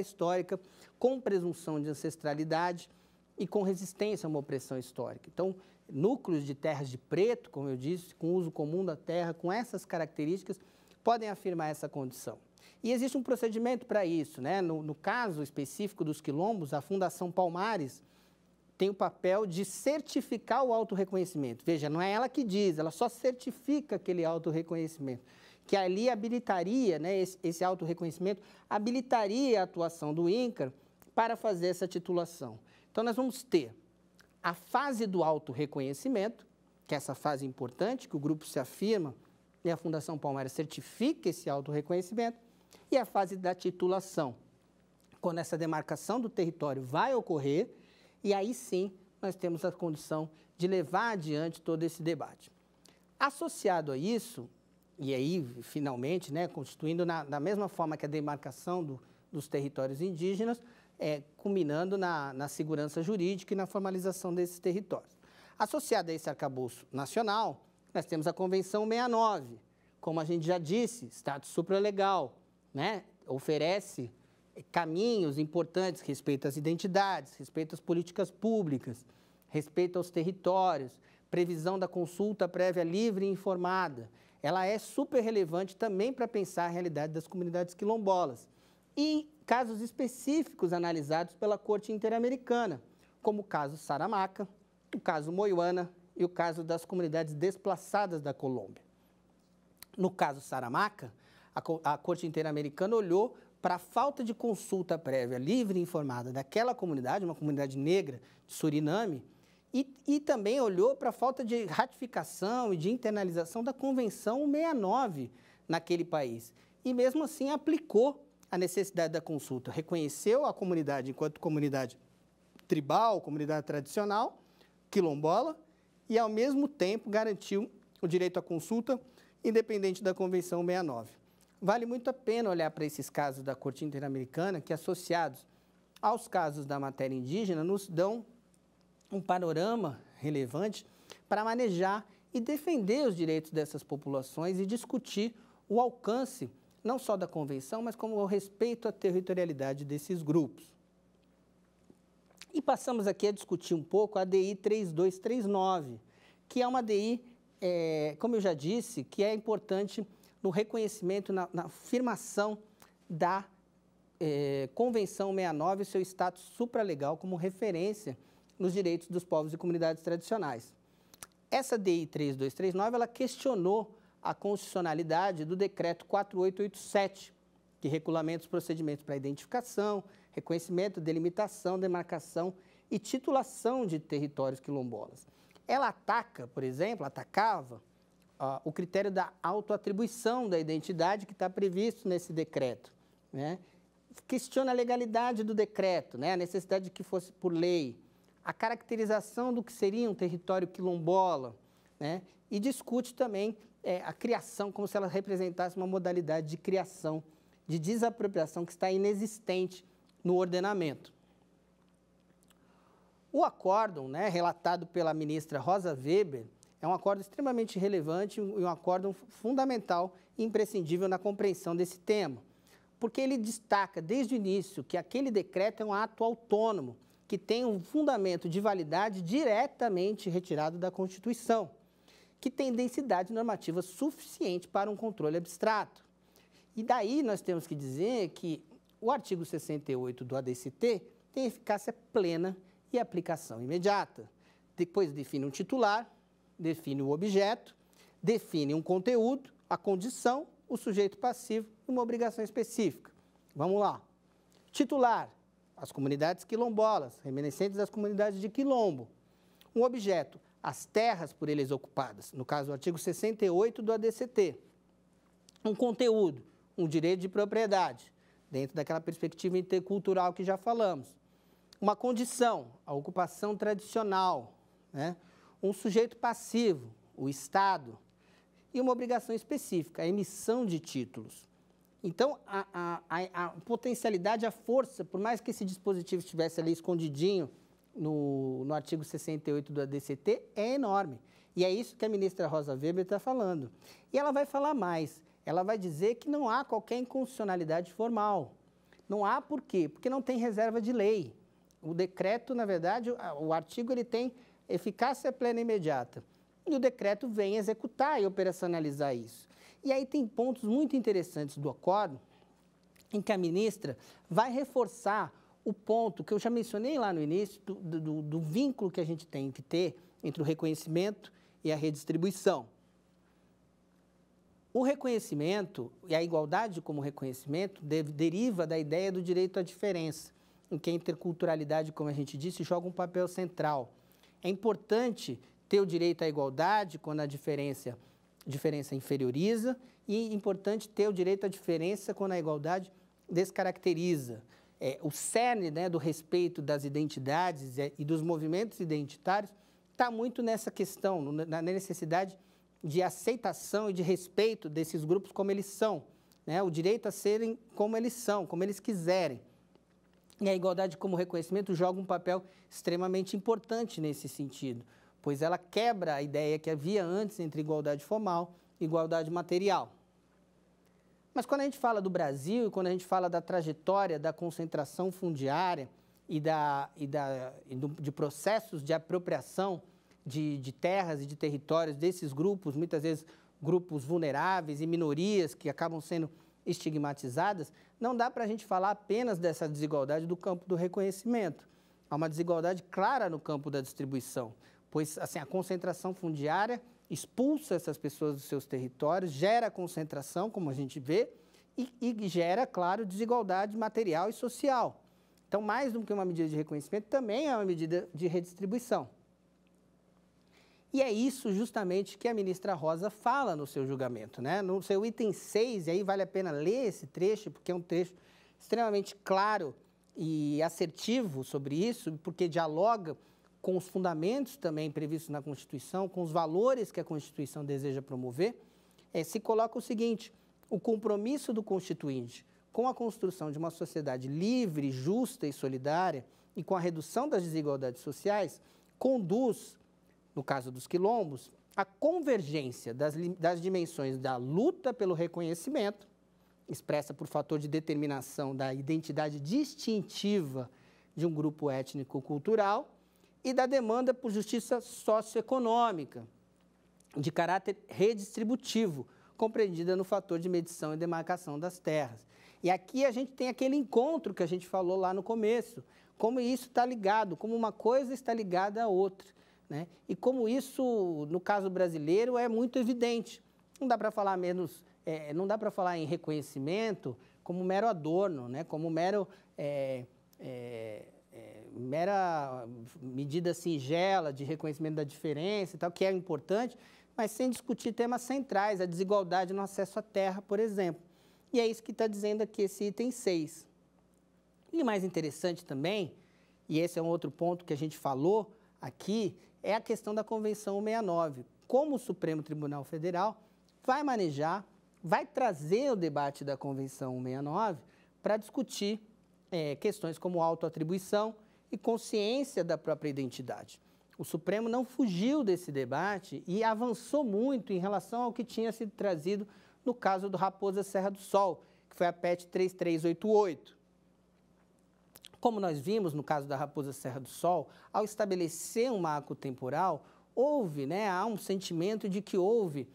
histórica, com presunção de ancestralidade e com resistência a uma opressão histórica. Então, núcleos de terras de preto, como eu disse, com uso comum da terra, com essas características, podem afirmar essa condição. E existe um procedimento para isso, né? No caso específico dos quilombos, a Fundação Palmares tem o papel de certificar o autorreconhecimento. Veja, não é ela que diz, ela só certifica aquele autorreconhecimento, que ali habilitaria, né, esse autorreconhecimento, habilitaria a atuação do INCRA para fazer essa titulação. Então, nós vamos ter a fase do autorreconhecimento, que é essa fase importante, que o grupo se afirma e a Fundação Palmares certifica esse autorreconhecimento, e a fase da titulação, quando essa demarcação do território vai ocorrer, e aí sim nós temos a condição de levar adiante todo esse debate. Associado a isso, e aí finalmente, né, constituindo da mesma forma que a demarcação dos territórios indígenas, culminando na segurança jurídica e na formalização desses territórios. Associado a esse arcabouço nacional, nós temos a Convenção 69, como a gente já disse, status supralegal, né, oferece caminhos importantes, respeito às identidades, respeito às políticas públicas, respeito aos territórios, previsão da consulta prévia livre e informada. Ela é super relevante também para pensar a realidade das comunidades quilombolas. E casos específicos analisados pela Corte Interamericana, como o caso Saramaca, o caso Moiuana e o caso das comunidades desplaçadas da Colômbia. No caso Saramaca, a Corte Interamericana olhou para a falta de consulta prévia livre e informada daquela comunidade, uma comunidade negra de Suriname, e também olhou para a falta de ratificação e de internalização da Convenção 69 naquele país. E mesmo assim aplicou a necessidade da consulta, reconheceu a comunidade enquanto comunidade tribal, comunidade tradicional, quilombola, e ao mesmo tempo garantiu o direito à consulta independente da Convenção 69. Vale muito a pena olhar para esses casos da Corte Interamericana, que associados aos casos da matéria indígena, nos dão um panorama relevante para manejar e defender os direitos dessas populações e discutir o alcance, não só da Convenção, mas como o respeito à territorialidade desses grupos. E passamos aqui a discutir um pouco a ADI 3239, que é uma ADI, como eu já disse, que é importante no reconhecimento, na afirmação da Convenção 69 e seu status supralegal como referência nos direitos dos povos e comunidades tradicionais. Essa DI 3239, ela questionou a constitucionalidade do Decreto 4887, que regulamenta os procedimentos para identificação, reconhecimento, delimitação, demarcação e titulação de territórios quilombolas. Ela ataca, por exemplo, atacava o critério da autoatribuição da identidade que está previsto nesse decreto, né? Questiona a legalidade do decreto, né? A necessidade de que fosse por lei, a caracterização do que seria um território quilombola, né? E discute também a criação, como se ela representasse uma modalidade de criação, de desapropriação que está inexistente no ordenamento. O acórdão, né, relatado pela ministra Rosa Weber, é um acórdão extremamente relevante e um acórdão fundamental e imprescindível na compreensão desse tema, porque ele destaca desde o início que aquele decreto é um ato autônomo, que tem um fundamento de validade diretamente retirado da Constituição, que tem densidade normativa suficiente para um controle abstrato. E daí nós temos que dizer que o artigo 68 do ADCT tem eficácia plena e aplicação imediata. Depois define um titular, define o objeto, define um conteúdo, a condição, o sujeito passivo e uma obrigação específica. Vamos lá. Titular, as comunidades quilombolas, remanescentes das comunidades de quilombo. Um objeto, as terras por eles ocupadas, no caso do artigo 68 do ADCT. Um conteúdo, um direito de propriedade, dentro daquela perspectiva intercultural que já falamos. Uma condição, a ocupação tradicional, né? Um sujeito passivo, o Estado, e uma obrigação específica, a emissão de títulos. Então, a potencialidade, a força, por mais que esse dispositivo estivesse ali escondidinho no artigo 68 do ADCT, é enorme. E é isso que a ministra Rosa Weber está falando. E ela vai falar mais. Ela vai dizer que não há qualquer inconstitucionalidade formal. Não há por quê? Porque não tem reserva de lei. O decreto, na verdade, o artigo ele tem eficácia plena e imediata. E o decreto vem executar e operacionalizar isso. E aí tem pontos muito interessantes do acordo em que a ministra vai reforçar o ponto que eu já mencionei lá no início do vínculo que a gente tem que ter entre o reconhecimento e a redistribuição. O reconhecimento e a igualdade como reconhecimento deriva da ideia do direito à diferença, em que a interculturalidade, como a gente disse, joga um papel central. É importante ter o direito à igualdade quando a diferença inferioriza e é importante ter o direito à diferença quando a igualdade descaracteriza. O cerne, né, do respeito das identidades e dos movimentos identitários está muito nessa questão, na necessidade de aceitação e de respeito desses grupos como eles são, né? O direito a serem como eles são, como eles quiserem. E a igualdade como reconhecimento joga um papel extremamente importante nesse sentido, pois ela quebra a ideia que havia antes entre igualdade formal e igualdade material. Mas quando a gente fala do Brasil e quando a gente fala da trajetória da concentração fundiária de processos de apropriação de terras e de territórios desses grupos, muitas vezes grupos vulneráveis e minorias que acabam sendo estigmatizadas, não dá para a gente falar apenas dessa desigualdade do campo do reconhecimento. Há uma desigualdade clara no campo da distribuição, pois assim, a concentração fundiária expulsa essas pessoas dos seus territórios, gera concentração, como a gente vê, e gera, claro, desigualdade material e social. Então, mais do que uma medida de reconhecimento, também é uma medida de redistribuição. E é isso justamente que a ministra Rosa fala no seu julgamento, né? No seu item 6, e aí vale a pena ler esse trecho, porque é um trecho extremamente claro e assertivo sobre isso, porque dialoga com os fundamentos também previstos na Constituição, com os valores que a Constituição deseja promover, se coloca o seguinte: o compromisso do Constituinte com a construção de uma sociedade livre, justa e solidária e com a redução das desigualdades sociais conduz, no caso dos quilombos, à convergência das dimensões da luta pelo reconhecimento, expressa por fator de determinação da identidade distintiva de um grupo étnico-cultural, e da demanda por justiça socioeconômica, de caráter redistributivo, compreendida no fator de medição e demarcação das terras. E aqui a gente tem aquele encontro que a gente falou lá no começo, como isso está ligado, como uma coisa está ligada à outra, né? E como isso, no caso brasileiro, é muito evidente. Não dá para falar não dá para falar em reconhecimento como mero adorno, né? Como mera medida singela de reconhecimento da diferença e tal, que é importante, mas sem discutir temas centrais, a desigualdade no acesso à terra, por exemplo. E é isso que está dizendo aqui esse item 6. E mais interessante também, e esse é um outro ponto que a gente falou aqui, é a questão da Convenção 169. Como o Supremo Tribunal Federal vai manejar, vai trazer o debate da Convenção 169 para discutir questões como autoatribuição e consciência da própria identidade. O Supremo não fugiu desse debate e avançou muito em relação ao que tinha sido trazido no caso do Raposa Serra do Sol, que foi a PET 3388. Como nós vimos no caso da Raposa Serra do Sol, ao estabelecer um marco temporal, houve, né, há um sentimento de que houve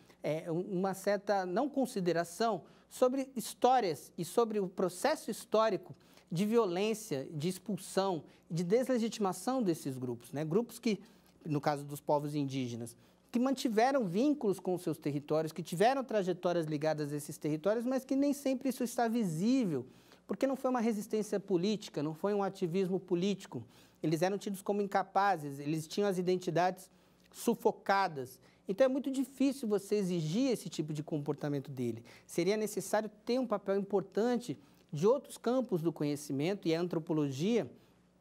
uma certa não consideração sobre histórias e sobre o processo histórico de violência, de expulsão, de deslegitimação desses grupos, né? Grupos que, no caso dos povos indígenas, que mantiveram vínculos com os seus territórios, que tiveram trajetórias ligadas a esses territórios, mas que nem sempre isso está visível, porque não foi uma resistência política, não foi um ativismo político. Eles eram tidos como incapazes, eles tinham as identidades sufocadas. Então, é muito difícil você exigir esse tipo de comportamento dele. Seria necessário ter um papel importante de outros campos do conhecimento, e a antropologia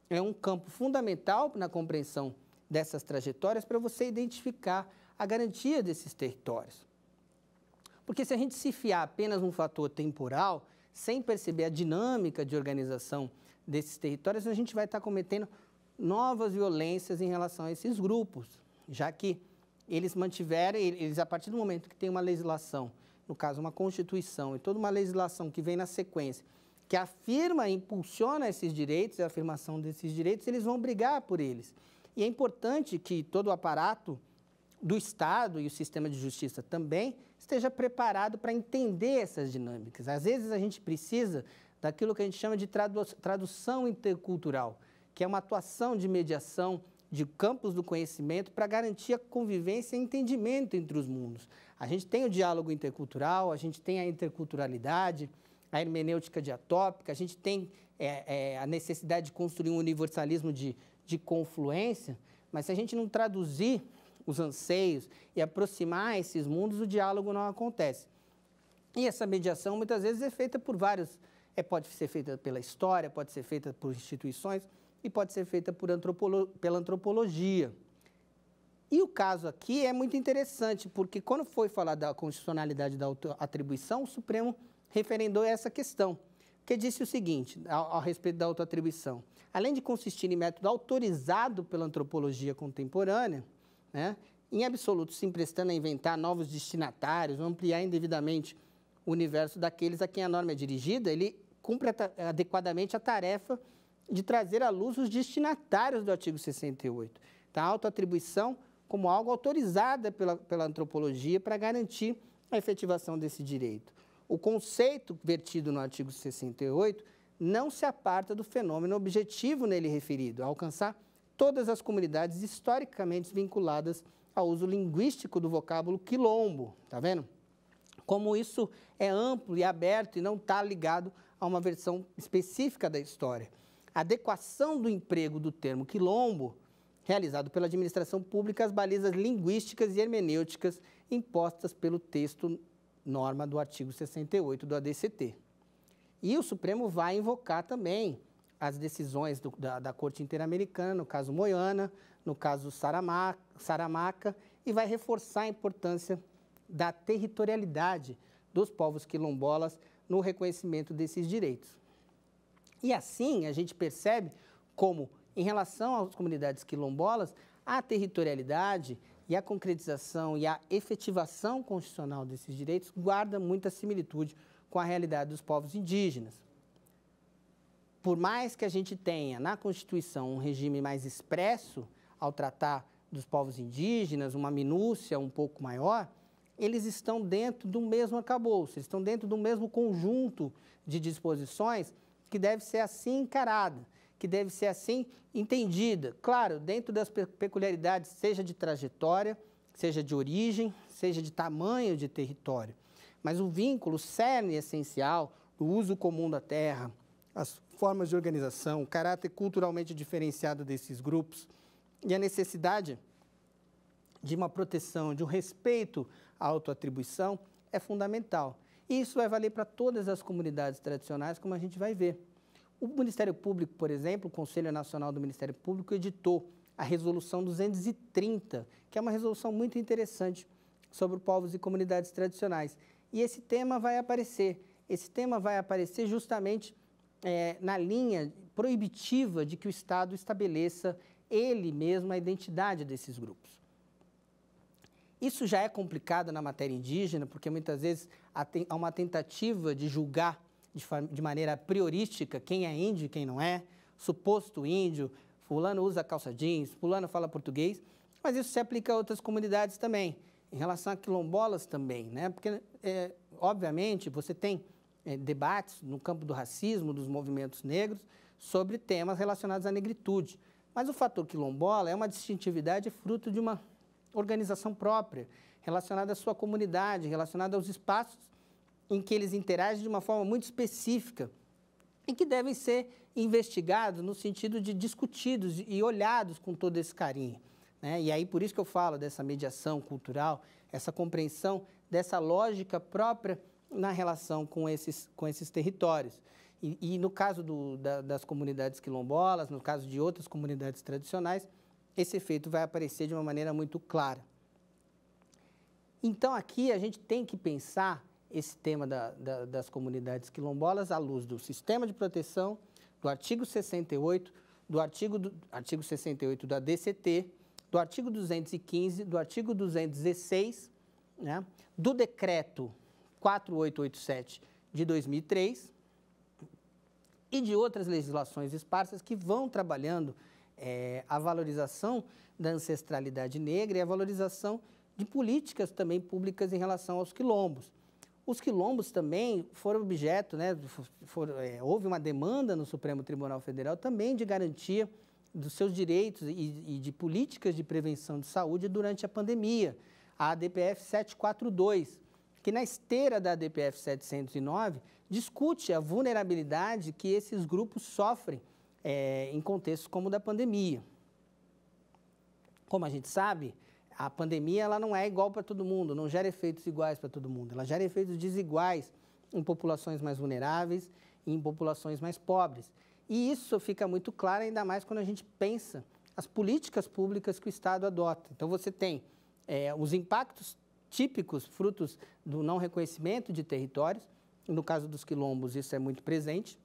é um campo fundamental na compreensão dessas trajetórias para você identificar a garantia desses territórios. Porque se a gente se fiar apenas num fator temporal, sem perceber a dinâmica de organização desses territórios, a gente vai estar cometendo novas violências em relação a esses grupos, já que eles mantiveram, a partir do momento que tem uma legislação, no caso uma Constituição, e toda uma legislação que vem na sequência, que afirma e impulsiona esses direitos, a afirmação desses direitos, eles vão brigar por eles. E é importante que todo o aparato do Estado e o sistema de justiça também esteja preparado para entender essas dinâmicas. Às vezes a gente precisa daquilo que a gente chama de tradução intercultural, que é uma atuação de mediação de campos do conhecimento para garantir a convivência e entendimento entre os mundos. A gente tem o diálogo intercultural, a gente tem a interculturalidade, a hermenêutica diatópica, a gente tem a necessidade de construir um universalismo de confluência, mas se a gente não traduzir os anseios e aproximar esses mundos, o diálogo não acontece. E essa mediação, muitas vezes, é feita por vários... pode ser feita pela história, pode ser feita por instituições e pode ser feita pela antropologia. E o caso aqui é muito interessante, porque quando foi falar da constitucionalidade da autoatribuição, o Supremo referendou essa questão, que disse o seguinte, ao respeito da autoatribuição: além de consistir em método autorizado pela antropologia contemporânea, né, em absoluto se emprestando a inventar novos destinatários, ou ampliar indevidamente o universo daqueles a quem a norma é dirigida, ele cumpre adequadamente a tarefa de trazer à luz os destinatários do artigo 68. Então, a autoatribuição como algo autorizado pela antropologia para garantir a efetivação desse direito. O conceito vertido no artigo 68 não se aparta do fenômeno objetivo nele referido, a alcançar todas as comunidades historicamente vinculadas ao uso linguístico do vocábulo quilombo, tá vendo? Como isso é amplo e aberto e não está ligado a uma versão específica da história. A adequação do emprego do termo quilombo, realizado pela administração pública às balizas linguísticas e hermenêuticas impostas pelo texto norma do artigo 68 do ADCT. E o Supremo vai invocar também as decisões da Corte Interamericana, no caso Moiana, no caso Saramaca, e vai reforçar a importância da territorialidade dos povos quilombolas no reconhecimento desses direitos. E assim a gente percebe como, em relação às comunidades quilombolas, a territorialidade e a concretização e a efetivação constitucional desses direitos guarda muita similitude com a realidade dos povos indígenas. Por mais que a gente tenha na Constituição um regime mais expresso ao tratar dos povos indígenas, uma minúcia um pouco maior, eles estão dentro do mesmo arcabouço, eles estão dentro do mesmo conjunto de disposições que deve ser assim encarada, que deve ser assim entendida. Claro, dentro das peculiaridades, seja de trajetória, seja de origem, seja de tamanho de território. Mas o vínculo, o cerne essencial, o uso comum da terra, as formas de organização, o caráter culturalmente diferenciado desses grupos e a necessidade de uma proteção, de um respeito à autoatribuição é fundamental. E isso vai valer para todas as comunidades tradicionais, como a gente vai ver. O Ministério Público, por exemplo, o Conselho Nacional do Ministério Público editou a Resolução 230, que é uma resolução muito interessante sobre povos e comunidades tradicionais. E esse tema vai aparecer. Esse tema vai aparecer justamente na linha proibitiva de que o Estado estabeleça ele mesmo a identidade desses grupos. Isso já é complicado na matéria indígena, porque muitas vezes há uma tentativa de julgar de maneira priorística quem é índio e quem não é, suposto índio, fulano usa calça jeans, fulano fala português, Mas isso se aplica a outras comunidades também, em relação a quilombolas também, né? Porque, obviamente, você tem debates no campo do racismo, dos movimentos negros, sobre temas relacionados à negritude. Mas o fator quilombola é uma distintividade fruto de uma organização própria, relacionada à sua comunidade, relacionada aos espaços em que eles interagem de uma forma muito específica e que devem ser investigados no sentido de discutidos e olhados com todo esse carinho, né? E aí, por isso que eu falo dessa mediação cultural, essa compreensão dessa lógica própria na relação com esses territórios. E no caso das comunidades quilombolas, no caso de outras comunidades tradicionais, esse efeito vai aparecer de uma maneira muito clara. Então, aqui a gente tem que pensar esse tema das comunidades quilombolas à luz do sistema de proteção, do artigo 68, do artigo 68 da DCT, do artigo 215, do artigo 216, né, do decreto 4887 de 2003 e de outras legislações esparsas que vão trabalhando a valorização da ancestralidade negra e a valorização de políticas também públicas em relação aos quilombos. Os quilombos também foram objeto, né, houve uma demanda no Supremo Tribunal Federal também de garantia dos seus direitos e de políticas de prevenção de saúde durante a pandemia, a ADPF 742, que na esteira da ADPF 709 discute a vulnerabilidade que esses grupos sofrem em contextos como o da pandemia. Como a gente sabe, a pandemia ela não é igual para todo mundo, não gera efeitos iguais para todo mundo. Ela gera efeitos desiguais em populações mais vulneráveis e em populações mais pobres. E isso fica muito claro, ainda mais quando a gente pensa as políticas públicas que o Estado adota. Então, você tem os impactos típicos, frutos do não reconhecimento de territórios. No caso dos quilombos, isso é muito presente.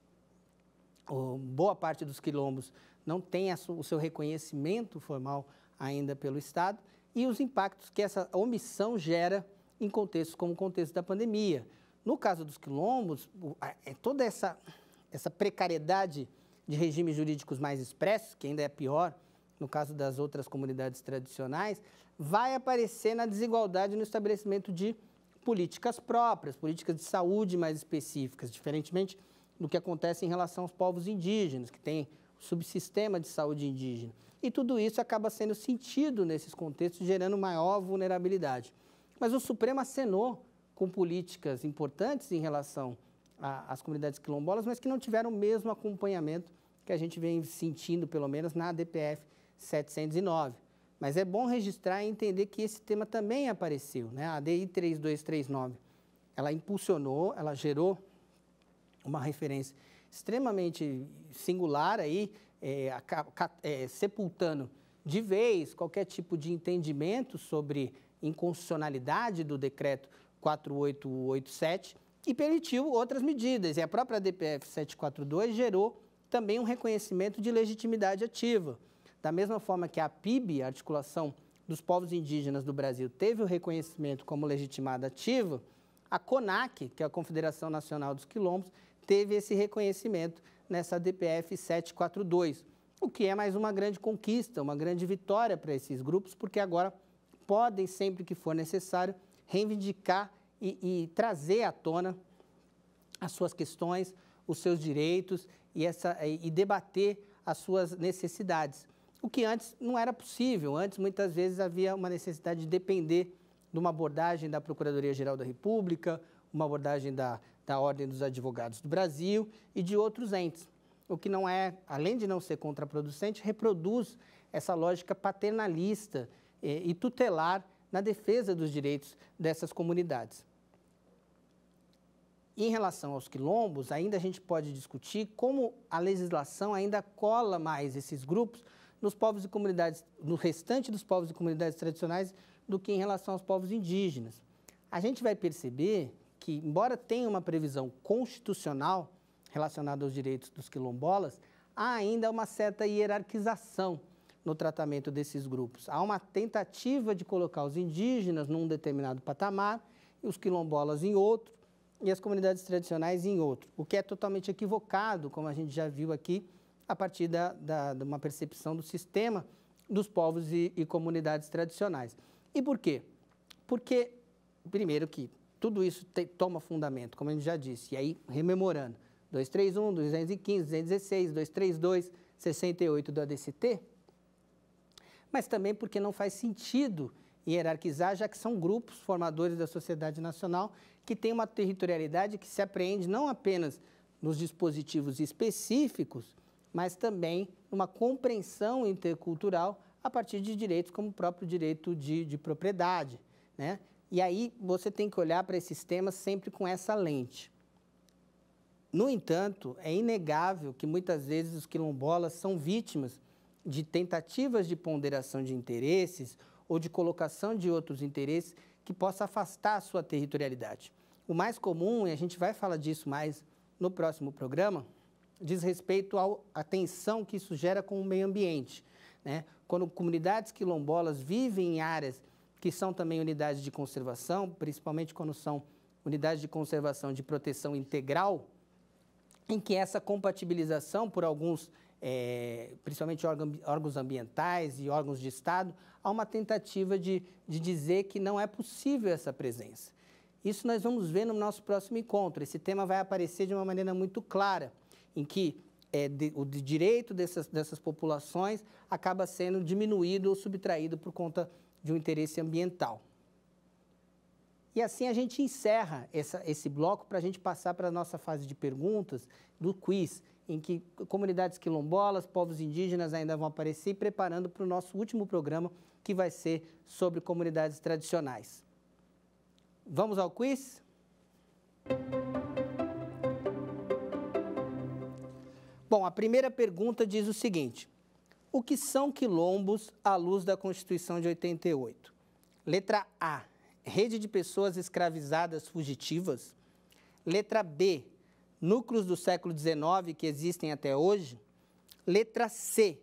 Boa parte dos quilombos não tem o seu reconhecimento formal ainda pelo Estado. E os impactos que essa omissão gera em contextos como o contexto da pandemia. No caso dos quilombos, toda essa precariedade de regimes jurídicos mais expressos, que ainda é pior no caso das outras comunidades tradicionais, vai aparecer na desigualdade no estabelecimento de políticas próprias, políticas de saúde mais específicas, diferentemente do que acontece em relação aos povos indígenas, que têm o subsistema de saúde indígena. E tudo isso acaba sendo sentido nesses contextos, gerando maior vulnerabilidade. Mas o Supremo acenou com políticas importantes em relação às comunidades quilombolas, mas que não tiveram o mesmo acompanhamento que a gente vem sentindo, pelo menos, na ADPF 709. Mas é bom registrar e entender que esse tema também apareceu, né? A ADI 3239, ela impulsionou, ela gerou uma referência extremamente singular aí, sepultando de vez qualquer tipo de entendimento sobre inconstitucionalidade do decreto 4887 e permitiu outras medidas. E a própria DPF 742 gerou também um reconhecimento de legitimidade ativa. Da mesma forma que a PIB, a Articulação dos Povos Indígenas do Brasil, teve o reconhecimento como legitimada ativa, a CONAC, que é a Confederação Nacional dos Quilombos, teve esse reconhecimento nessa DPF 742, o que é mais uma grande conquista, uma grande vitória para esses grupos, porque agora podem, sempre que for necessário, reivindicar e trazer à tona as suas questões, os seus direitos e debater as suas necessidades. O que antes não era possível. Antes, muitas vezes, havia uma necessidade de depender de uma abordagem da Procuradoria-Geral da República, uma abordagem da Ordem dos Advogados do Brasil e de outros entes. O que não é, além de não ser contraproducente, reproduz essa lógica paternalista e tutelar na defesa dos direitos dessas comunidades. Em relação aos quilombos, ainda a gente pode discutir como a legislação ainda cola mais esses grupos nos povos e comunidades, no restante dos povos e comunidades tradicionais do que em relação aos povos indígenas. A gente vai perceber que, embora tenha uma previsão constitucional relacionada aos direitos dos quilombolas, há ainda uma certa hierarquização no tratamento desses grupos. Há uma tentativa de colocar os indígenas num determinado patamar, e os quilombolas em outro, e as comunidades tradicionais em outro, o que é totalmente equivocado, como a gente já viu aqui, a partir de uma percepção do sistema dos povos e comunidades tradicionais. E por quê? Porque, primeiro que tudo isso toma fundamento, como a gente já disse, e aí rememorando, 231, 215, 216, 232, 68 do ADCT, mas também porque não faz sentido hierarquizar, já que são grupos formadores da sociedade nacional que têm uma territorialidade que se apreende não apenas nos dispositivos específicos, mas também numa compreensão intercultural a partir de direitos como o próprio direito de propriedade, né? E aí você tem que olhar para esses temas sempre com essa lente. No entanto, é inegável que muitas vezes os quilombolas são vítimas de tentativas de ponderação de interesses ou de colocação de outros interesses que possa afastar a sua territorialidade. O mais comum, e a gente vai falar disso mais no próximo programa, diz respeito à tensão que isso gera com o meio ambiente, né? Quando comunidades quilombolas vivem em áreas que são também unidades de conservação, principalmente quando são unidades de conservação de proteção integral, em que essa compatibilização por alguns, principalmente órgãos ambientais e órgãos de Estado, há uma tentativa de dizer que não é possível essa presença. Isso nós vamos ver no nosso próximo encontro. Esse tema vai aparecer de uma maneira muito clara, em que o direito dessas populações acaba sendo diminuído ou subtraído por conta de um interesse ambiental. E assim a gente encerra esse bloco para a gente passar para a nossa fase de perguntas do quiz, em que comunidades quilombolas, povos indígenas ainda vão aparecer, preparando para o nosso último programa, que vai ser sobre comunidades tradicionais. Vamos ao quiz? Bom, a primeira pergunta diz o seguinte: o que são quilombos à luz da Constituição de 88? Letra A, rede de pessoas escravizadas fugitivas. Letra B, núcleos do século XIX que existem até hoje. Letra C,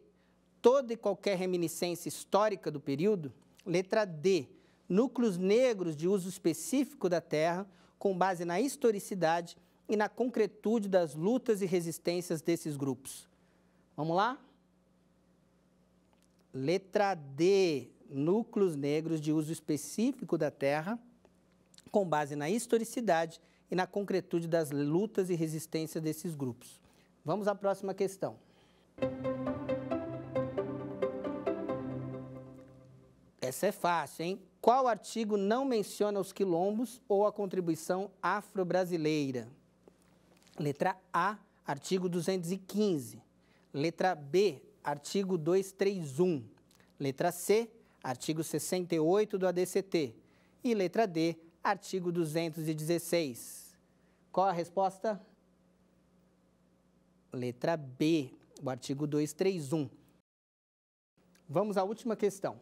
toda e qualquer reminiscência histórica do período. Letra D, núcleos negros de uso específico da terra, com base na historicidade e na concretude das lutas e resistências desses grupos. Vamos lá? Letra D, núcleos negros de uso específico da terra, com base na historicidade e na concretude das lutas e resistências desses grupos. Vamos à próxima questão. Essa é fácil, hein? Qual artigo não menciona os quilombos ou a contribuição afro-brasileira? Letra A, artigo 215. Letra B, artigo 231. Letra C, artigo 68 do ADCT. E letra D, artigo 216. Qual a resposta? Letra B, o artigo 231. Vamos à última questão.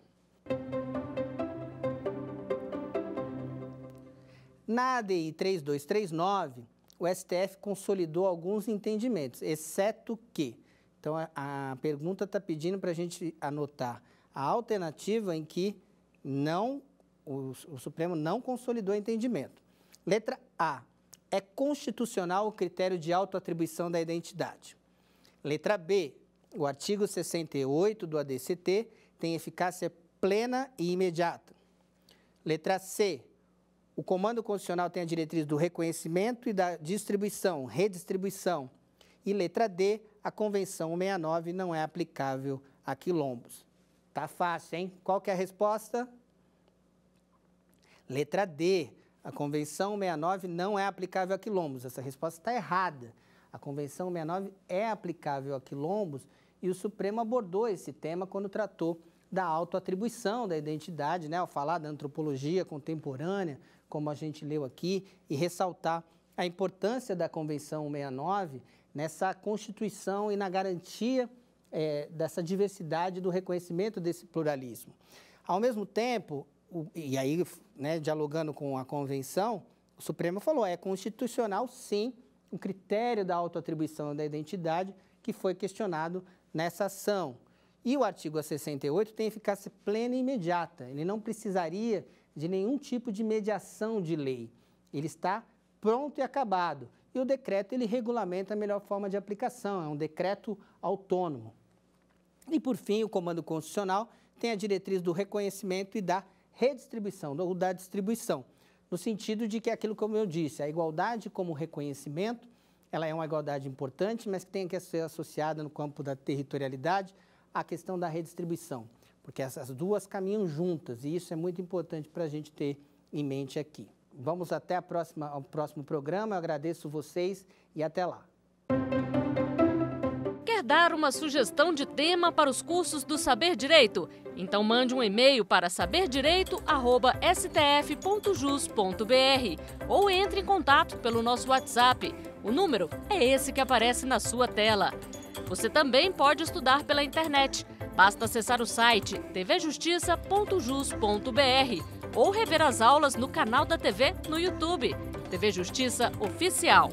Na ADI 3239, o STF consolidou alguns entendimentos, exceto que... Então, a pergunta está pedindo para a gente anotar a alternativa em que o Supremo não consolidou entendimento. Letra A, é constitucional o critério de autoatribuição da identidade. Letra B, o artigo 68 do ADCT tem eficácia plena e imediata. Letra C, o comando constitucional tem a diretriz do reconhecimento e da distribuição, redistribuição. E letra D, a Convenção 169 não é aplicável a quilombos. Tá fácil, hein? Qual que é a resposta? Letra D, a Convenção 169 não é aplicável a quilombos. Essa resposta está errada. A Convenção 169 é aplicável a quilombos e o Supremo abordou esse tema quando tratou da autoatribuição da identidade, né? Ao falar da antropologia contemporânea, como a gente leu aqui, e ressaltar a importância da Convenção 169 nessa constituição e na garantia dessa diversidade, do reconhecimento desse pluralismo. Ao mesmo tempo, e aí, né, dialogando com a Convenção, o Supremo falou, é constitucional, sim, o critério da autoatribuição da identidade que foi questionado nessa ação. E o artigo 68 tem eficácia plena e imediata. Ele não precisaria de nenhum tipo de mediação de lei. Ele está pronto e acabado. E o decreto, ele regulamenta a melhor forma de aplicação. É um decreto autônomo. E, por fim, o Comando Constitucional tem a diretriz do reconhecimento e da redistribuição, ou da distribuição, no sentido de que aquilo, como eu disse, a igualdade como reconhecimento, ela é uma igualdade importante, mas que tem que ser associada no campo da territorialidade à questão da redistribuição, porque essas duas caminham juntas e isso é muito importante para a gente ter em mente aqui. Vamos até ao próximo programa, eu agradeço vocês e até lá. Quer dar uma sugestão de tema para os cursos do Saber Direito? Então mande um e-mail para saberdireito@stf.jus.br ou entre em contato pelo nosso WhatsApp. O número é esse que aparece na sua tela. Você também pode estudar pela internet. Basta acessar o site tvjustiça.jus.br ou rever as aulas no canal da TV no YouTube. TV Justiça Oficial.